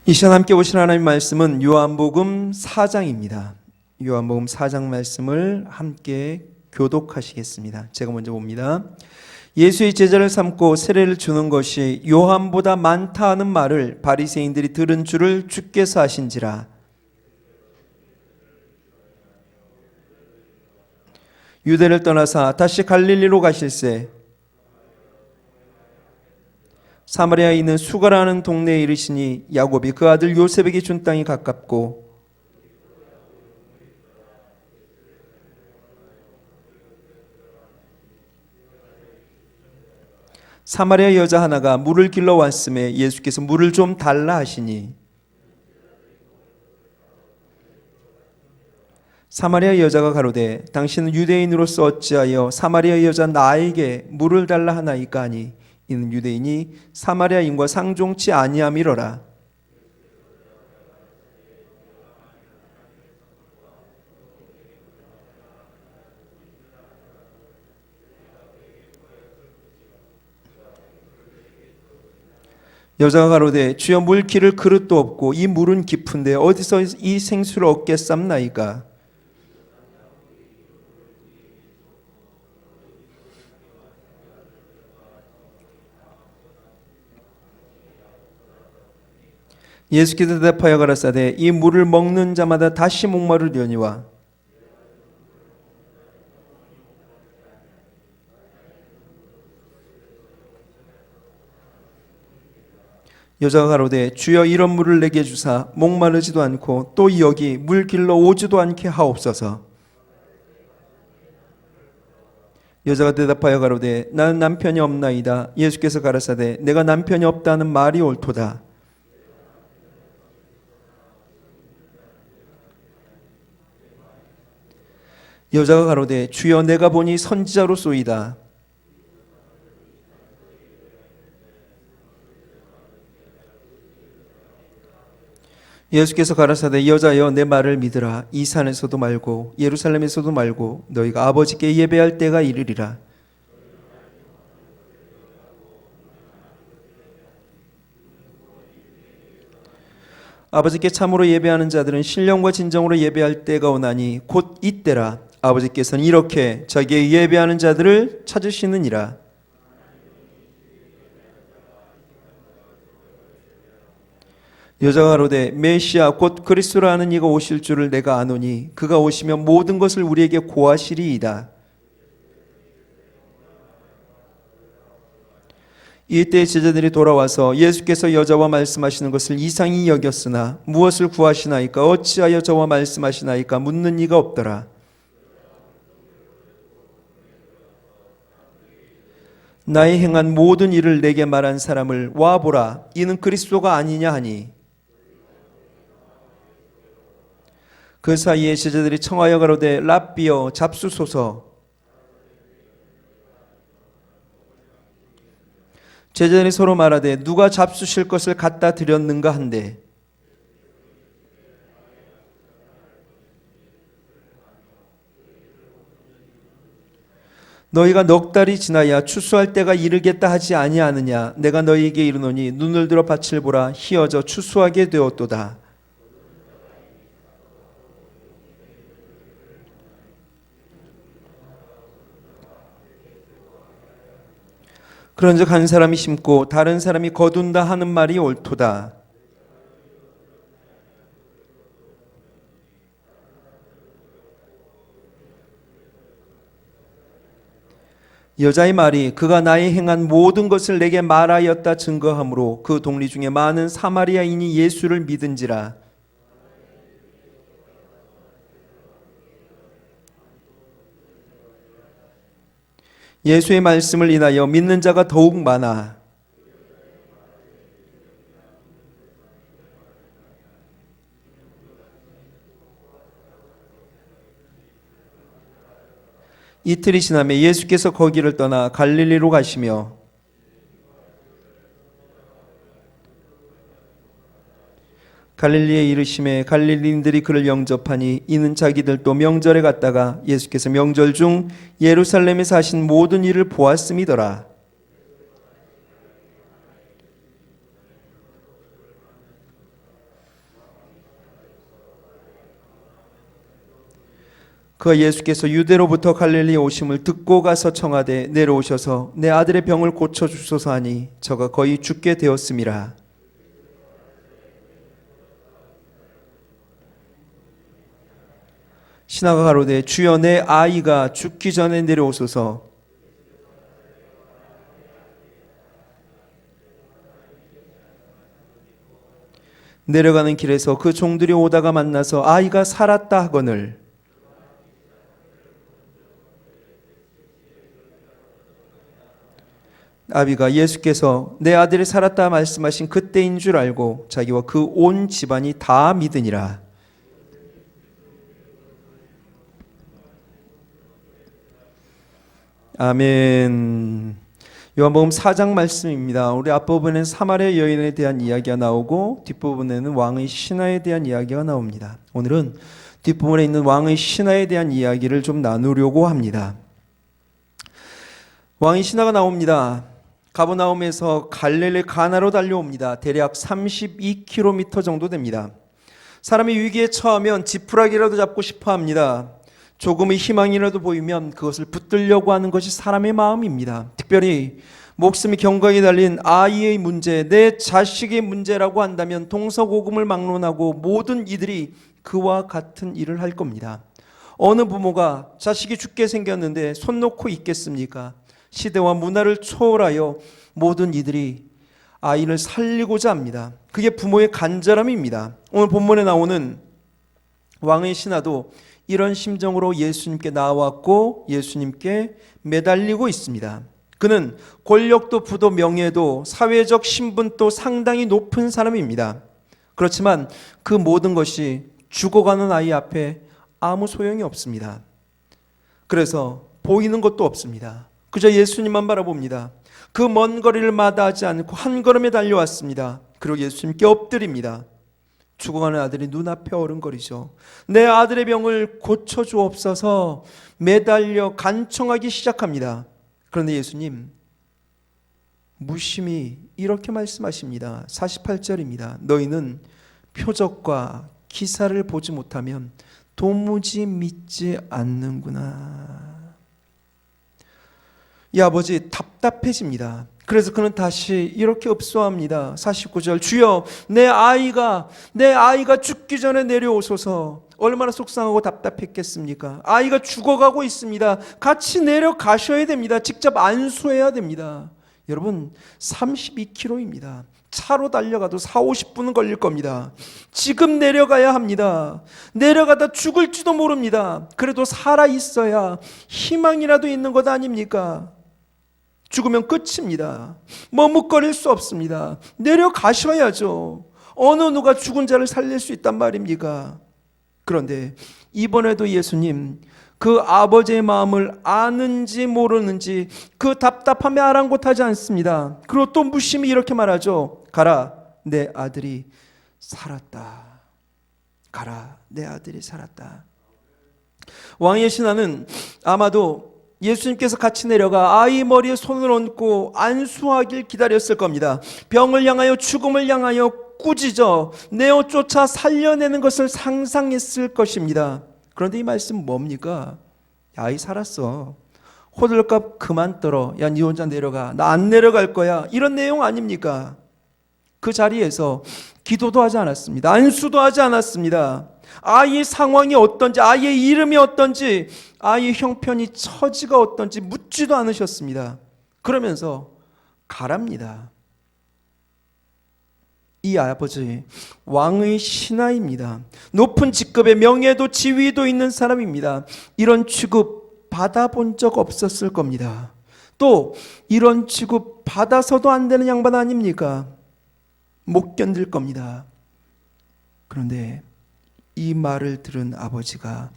이 시간 함께 보실 하나님 말씀은 요한복음 4장입니다. 요한복음 4장 말씀을 함께 교독하시겠습니다. 제가 먼저 봅니다. 예수의 제자를 삼고 세례를 주는 것이 요한보다 많다 하는 말을 바리새인들이 들은 줄을 주께서 아신지라. 유대를 떠나사 다시 갈릴리로 가실새 사마리아에 있는 수가라는 동네에 이르시니 야곱이 그 아들 요셉에게 준 땅이 가깝고 사마리아 여자 하나가 물을 길러 왔음에 예수께서 물을 좀 달라 하시니 사마리아 여자가 가로되 당신은 유대인으로서 어찌하여 사마리아 여자 나에게 물을 달라 하나이까 하니 이는 유대인이 사마리아인과 상종치 아니함이로라. 여자가 가로되 주여 물 기를 그릇도 없고 이 물은 깊은데 어디서 이 생수를 얻겠삼나이까. 예수께서 대답하여 가라사대 이 물을 먹는 자마다 다시 목마르려니와 여자가 가로되 주여 이런 물을 내게 주사 목마르지도 않고 또 여기 물 길러 오지도 않게 하옵소서. 여자가 대답하여 가로되 나는 남편이 없나이다. 예수께서 가라사대 내가 남편이 없다는 말이 옳도다. 여자가 가로되 주여 내가 보니 선지자로 쏘이다. 예수께서 가라사대 여자여 내 말을 믿으라. 이 산에서도 말고 예루살렘에서도 말고 너희가 아버지께 예배할 때가 이르리라. 아버지께 참으로 예배하는 자들은 신령과 진정으로 예배할 때가 오나니 곧 이때라. 아버지께서는 이렇게 자기의 예배하는 자들을 찾으시느니라. 여자가 가로되 메시아 곧 그리스도라 하는 이가 오실 줄을 내가 아노니 그가 오시면 모든 것을 우리에게 고하시리이다. 이때 제자들이 돌아와서 예수께서 여자와 말씀하시는 것을 이상히 여겼으나 무엇을 구하시나이까 어찌하여 저와 말씀하시나이까 묻는 이가 없더라. 나의 행한 모든 일을 내게 말한 사람을 와보라. 이는 그리스도가 아니냐 하니 그 사이에 제자들이 청하여 가로되 랍비여 잡수소서. 제자들이 서로 말하되 누가 잡수실 것을 갖다 드렸는가 한데 너희가 넉 달이 지나야 추수할 때가 이르겠다 하지 아니하느냐. 내가 너희에게 이르노니 눈을 들어 밭을 보라. 희어져 추수하게 되었도다. 그런즉 한 사람이 심고 다른 사람이 거둔다 하는 말이 옳도다. 여자의 말이 그가 나의 행한 모든 것을 내게 말하였다 증거하므로 그 동리 중에 많은 사마리아인이 예수를 믿은지라. 예수의 말씀을 인하여 믿는 자가 더욱 많아. 이틀이 지나매 예수께서 거기를 떠나 갈릴리로 가시며 갈릴리에 이르심에 갈릴리인들이 그를 영접하니 이는 자기들도 명절에 갔다가 예수께서 명절 중 예루살렘에서 하신 모든 일을 보았음이더라. 그가 예수께서 유대로부터 갈릴리에 오심을 듣고 가서 청하되 내려오셔서 내 아들의 병을 고쳐 주소서 하니 저가 거의 죽게 되었음이라. 신하가 가로되 주여 내 아이가 죽기 전에 내려오소서. 내려가는 길에서 그 종들이 오다가 만나서 아이가 살았다 하거늘 아비가 예수께서 내 아들이 살았다 말씀하신 그때인 줄 알고 자기와 그 온 집안이 다 믿으니라. 아멘. 요한복음 4장 말씀입니다. 우리 앞부분에는 사마리아 여인에 대한 이야기가 나오고 뒷부분에는 왕의 신하에 대한 이야기가 나옵니다. 오늘은 뒷부분에 있는 왕의 신하에 대한 이야기를 좀 나누려고 합니다. 왕의 신하가 나옵니다. 가버나움에서 갈릴리 가나로 달려옵니다. 대략 32km 정도 됩니다. 사람이 위기에 처하면 지푸라기라도 잡고 싶어 합니다. 조금의 희망이라도 보이면 그것을 붙들려고 하는 것이 사람의 마음입니다. 특별히 목숨이 경각에 달린 아이의 문제, 내 자식의 문제라고 한다면 동서고금을 막론하고 모든 이들이 그와 같은 일을 할 겁니다. 어느 부모가 자식이 죽게 생겼는데 손 놓고 있겠습니까? 시대와 문화를 초월하여 모든 이들이 아이를 살리고자 합니다. 그게 부모의 간절함입니다. 오늘 본문에 나오는 왕의 신하도 이런 심정으로 예수님께 나왔고 예수님께 매달리고 있습니다. 그는 권력도 부도 명예도 사회적 신분도 상당히 높은 사람입니다. 그렇지만 그 모든 것이 죽어가는 아이 앞에 아무 소용이 없습니다. 그래서 보이는 것도 없습니다. 그저 예수님만 바라봅니다. 그 먼 거리를 마다하지 않고 한 걸음에 달려왔습니다. 그리고 예수님께 엎드립니다. 죽어가는 아들이 눈앞에 어른거리죠. 내 아들의 병을 고쳐주옵소서 매달려 간청하기 시작합니다. 그런데 예수님 무심히 이렇게 말씀하십니다. 48절입니다. 너희는 표적과 기사를 보지 못하면 도무지 믿지 않는구나. 이 아버지 답답해집니다. 그래서 그는 다시 이렇게 읍소합니다. 49절 주여 내 아이가 죽기 전에 내려오소서. 얼마나 속상하고 답답했겠습니까? 아이가 죽어가고 있습니다. 같이 내려가셔야 됩니다. 직접 안수해야 됩니다. 여러분 32km입니다. 차로 달려가도 40-50분은 걸릴 겁니다. 지금 내려가야 합니다. 내려가다 죽을지도 모릅니다. 그래도 살아있어야 희망이라도 있는 것 아닙니까? 죽으면 끝입니다. 머뭇거릴 수 없습니다. 내려가셔야죠. 어느 누가 죽은 자를 살릴 수 있단 말입니까? 그런데 이번에도 예수님 그 아버지의 마음을 아는지 모르는지 그 답답함에 아랑곳하지 않습니다. 그리고 또 무심히 이렇게 말하죠. 가라, 내 아들이 살았다. 가라, 내 아들이 살았다. 왕의 신하는 아마도 예수님께서 같이 내려가 아이 머리에 손을 얹고 안수하길 기다렸을 겁니다. 병을 향하여 죽음을 향하여 꾸짖어 내어 쫓아 살려내는 것을 상상했을 것입니다. 그런데 이 말씀은 뭡니까? 아이 살았어. 호들갑 그만 떨어. 야, 니 혼자 내려가. 나 안 내려갈 거야. 이런 내용 아닙니까? 그 자리에서 기도도 하지 않았습니다. 안수도 하지 않았습니다. 아이의 상황이 어떤지, 아이의 이름이 어떤지, 아이의 형편이 처지가 어떤지 묻지도 않으셨습니다. 그러면서 가랍니다. 이 아버지 왕의 신하입니다. 높은 직급의 명예도 지위도 있는 사람입니다. 이런 취급 받아본 적 없었을 겁니다. 또 이런 취급 받아서도 안 되는 양반 아닙니까? 못 견딜 겁니다. 그런데 이 말을 들은 아버지가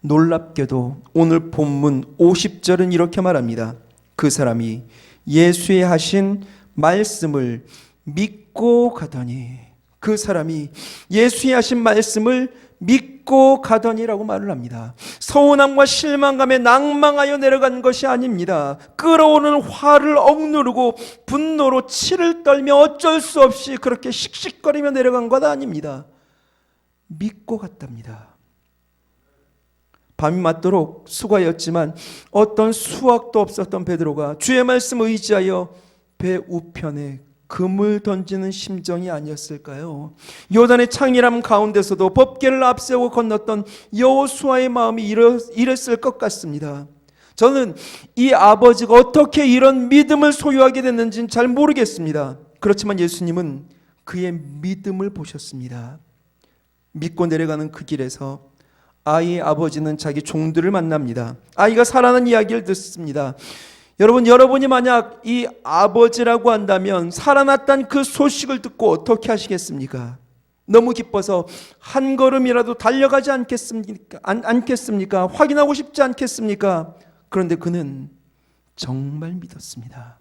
놀랍게도 오늘 본문 50절은 이렇게 말합니다. 그 사람이 예수의 하신 말씀을 믿고 가더니, 그 사람이 예수의 하신 말씀을 믿고 가더니라고 말을 합니다. 서운함과 실망감에 낭망하여 내려간 것이 아닙니다. 끓어오는 화를 억누르고 분노로 치를 떨며 어쩔 수 없이 그렇게 씩씩거리며 내려간 것 아닙니다. 믿고 갔답니다. 밤이 맞도록 수고하였지만 어떤 수확도 없었던 베드로가 주의 말씀을 의지하여 배 우편에 금을 던지는 심정이 아니었을까요? 요단의 창이람 가운데서도 법궤를 앞세우고 건넜던 여호수아의 마음이 이랬을 것 같습니다. 저는 이 아버지가 어떻게 이런 믿음을 소유하게 됐는지는 잘 모르겠습니다. 그렇지만 예수님은 그의 믿음을 보셨습니다. 믿고 내려가는 그 길에서 아이의 아버지는 자기 종들을 만납니다. 아이가 살아난 이야기를 듣습니다. 여러분이 만약 이 아버지라고 한다면 살아났다는 그 소식을 듣고 어떻게 하시겠습니까? 너무 기뻐서 한 걸음이라도 달려가지 않겠습니까? 확인하고 싶지 않겠습니까? 그런데 그는 정말 믿었습니다.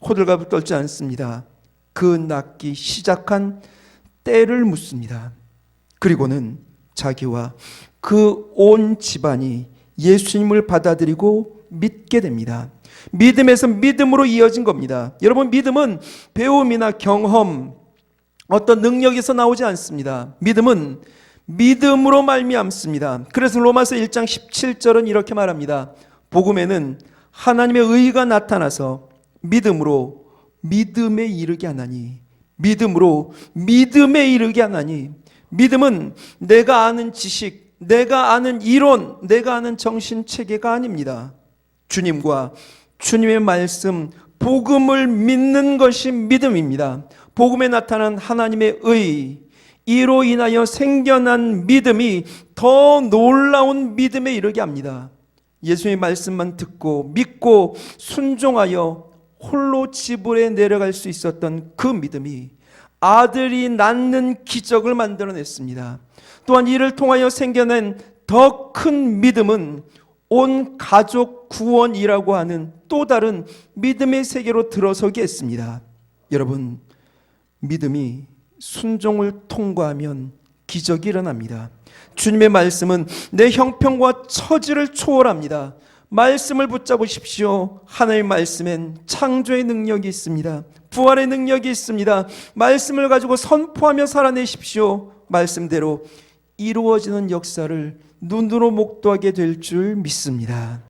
호들갑을 떨지 않습니다. 그 낳기 시작한 때를 묻습니다. 그리고는 자기와 그 온 집안이 예수님을 받아들이고 믿게 됩니다. 믿음에서 믿음으로 이어진 겁니다. 여러분, 믿음은 배움이나 경험, 어떤 능력에서 나오지 않습니다. 믿음은 믿음으로 말미암습니다. 그래서 로마서 1장 17절은 이렇게 말합니다. 복음에는 하나님의 의가 나타나서 믿음으로 믿음에 이르게 하나니, 믿음으로 믿음에 이르게 하나니. 믿음은 내가 아는 지식, 내가 아는 이론, 내가 아는 정신체계가 아닙니다. 주님과 주님의 말씀, 복음을 믿는 것이 믿음입니다. 복음에 나타난 하나님의 의, 이로 인하여 생겨난 믿음이 더 놀라운 믿음에 이르게 합니다. 예수의 말씀만 듣고 믿고 순종하여 홀로 지불에 내려갈 수 있었던 그 믿음이 아들이 낳는 기적을 만들어냈습니다. 또한 이를 통하여 생겨낸 더 큰 믿음은 온 가족 구원이라고 하는 또 다른 믿음의 세계로 들어서게 했습니다. 여러분, 믿음이 순종을 통과하면 기적이 일어납니다. 주님의 말씀은 내 형편과 처지를 초월합니다. 말씀을 붙잡으십시오. 하나님의 말씀엔 창조의 능력이 있습니다. 부활의 능력이 있습니다. 말씀을 가지고 선포하며 살아내십시오. 말씀대로 이루어지는 역사를 눈으로 목도하게 될 줄 믿습니다.